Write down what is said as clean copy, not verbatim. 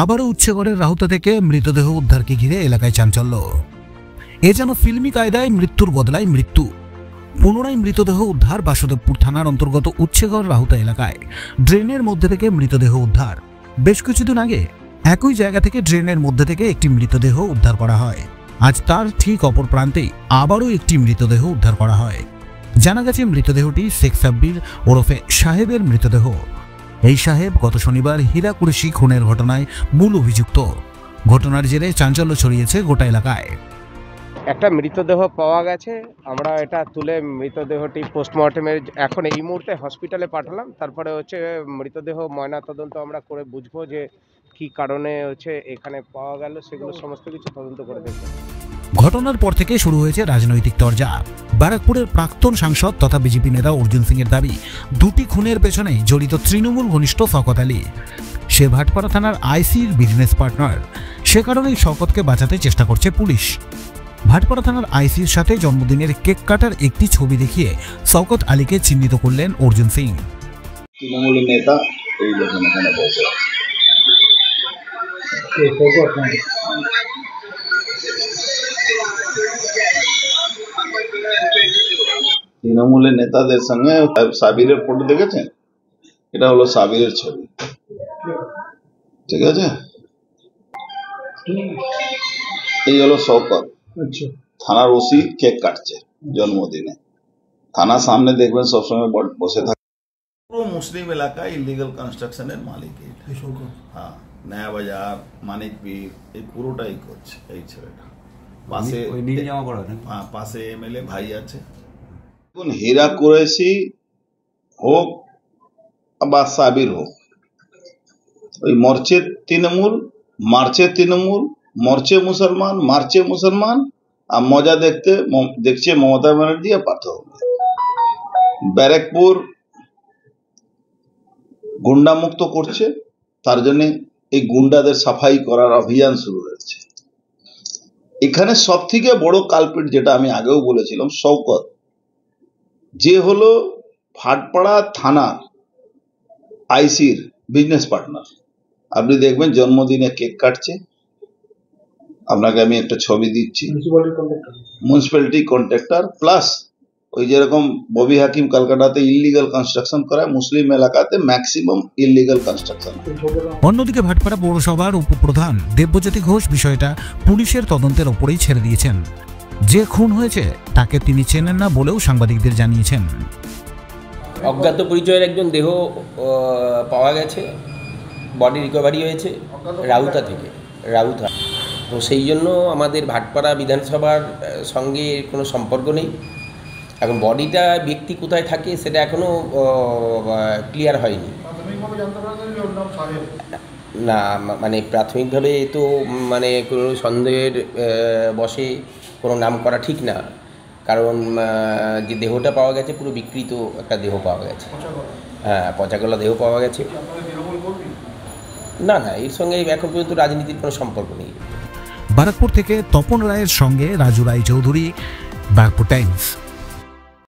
আবারও উচ্ছেগড়ের রাহুতা থেকে মৃতদেহ উদ্ধারকে ঘিরে এলাকায় চাঞ্চল্য। এ যেন ফিল্মি কায়দায় মৃত্যুর বদলায় মৃত্যু। পুনরায় মৃতদেহ উদ্ধার বাসুদেবপুর থানার অন্তর্গত উচ্ছেগড় রাহুতা এলাকায় ড্রেনের মধ্যে থেকে মৃতদেহ উদ্ধার। বেশ কিছুদিন আগে একই জায়গা থেকে ড্রেনের মধ্যে থেকে একটি মৃতদেহ উদ্ধার করা হয়। আজ তার ঠিক অপর প্রান্তেই আবারও একটি মৃতদেহ উদ্ধার করা হয়। জানা গেছে মৃতদেহটি শেখ সাব্বির ওরফে সাহেবের মৃতদেহ। এই সাহেব গত শনিবার হীরা কুরেশি খুনের ঘটনায় মূল অভিযুক্ত। ঘটনার জেরে চাঞ্চল্য ছড়িয়েছে গোটা এলাকায়। একটা মৃতদেহ পাওয়া গেছে, আমরা এটা তুলে মৃতদেহটি পোস্টমর্টমের এখন এই মুহূর্তে হসপিটালে পাঠালাম। তারপরে মৃতদেহ ময়নাতদন্ত আমরা করে বুঝবো যে কি কারণে এখানে পাওয়া গেল, সেগুলো সমস্ত কিছু তদন্ত করে দেখব। ঘটনার পর থেকে শুরু হয়েছে রাজনৈতিক তরজা। ব্যারাকপুরের প্রাক্তন সাংসদ তথা বিজেপি নেতা অর্জুন সিং এর দাবি, দুটি খুনের পেছনেই জড়িত তৃণমূল ঘনিষ্ঠ শওকত আলী। সে ভাটপাড়া থানার আইসির বিজনেস পার্টনার। সে কারণেই শওকতকে বাঁচাতে চেষ্টা করছে পুলিশ। ভাটপাড়া থানার আইসির সাথে জন্মদিনের কেক কাটার একটি ছবি দেখিয়ে শওকত আলীকে চিহ্নিত করলেন অর্জুন সিং। তৃণমূল নেতা এই দেখুন এখানে বসে তৃণমূলের নেতাদের সঙ্গে সাবিরের ফটো দেখেছেন? এটা হলো সাবিরের ছবি, ঠিক আছে? এই হলো শওকত, থানার ওসি কেক কাটছে জন্মদিনে। থানার সামনে দেখবেন সবসময় বসে থাকে। পুরো মুসলিম এলাকা ইলিগাল কনস্ট্রাকশনের মালিক। হ্যাঁ, নয়া বাজার, মানিকপীর, এই পুরোটাই করছে এই ছেলেটা। পাশে এমএলএ ভাই আছে। দেখুন, হীরা কুরেশি হোক বা সাবির হোক, ওই মরছে তৃণমূল, মারছে তৃণমূল, মরছে মুসলমান, মারছে মুসলমান, আর মজা দেখছে মমতা ব্যানার্জি আর পার্থ। ব্যারাকপুর গুন্ডা মুক্ত করছে, তার জন্য এই গুন্ডাদের সাফাই করার অভিযান শুরু হয়েছে। এখানে সব থেকে বড় কালপিট, যেটা আমি আগেও বলেছিলাম, শওকত, যে হলো ভাটপাড়া থানার আইসির বিজনেস পার্টনার। আপনি দেখবেন জন্মদিনে কেক কাটছে। আপনাকে আমি একটা ছবি দিচ্ছি। মিউনিসিপ্যালিটি কন্ট্রাক্টর প্লাস ওই যেরকম ববি হাকিম কলকাতাতে ইলিগাল কনস্ট্রাকশন করায়, মুসলিম এলাকাতে ম্যাক্সিমাম ইলিগাল কনস্ট্রাকশন। অন্যদিকে ভাটপাড়া পৌরসভার উপপ্রধান দেবজ্যোতি ঘোষ বিষয়টা পুলিশের তদন্তের ওপরেই ছেড়ে দিয়েছেন। যে খুন হয়েছে তাকে তিনি চেনেন না বলেও সাংবাদিকদের জানিয়েছেন। অজ্ঞাত পরিচয়ের একজন দেহ পাওয়া গেছে, বডি রিকভারি হয়েছে রাহুতা থেকে, রাহুতা। তো সেই জন্য আমাদের ভাটপাড়া বিধানসভার সঙ্গে কোনো সম্পর্ক নেই। এখন বডিটা ব্যক্তি কোথায় থাকে সেটা এখনও ক্লিয়ার হয়নি। না, মানে প্রাথমিকভাবে তো মানে কোনো সন্দেহের বশে কোনো নাম করা ঠিক না, কারণ যে দেহটা পাওয়া গেছে পুরো বিকৃত একটা দেহ পাওয়া গেছে। হ্যাঁ, পচাগলা দেহ পাওয়া গেছে। না, এর সঙ্গে এখন পর্যন্ত রাজনীতির কোনো সম্পর্ক নেই। ব্যারাকপুর থেকে তপন রায়ের সঙ্গে রাজু রায় চৌধুরী, ব্যারাকপুর টাইমস।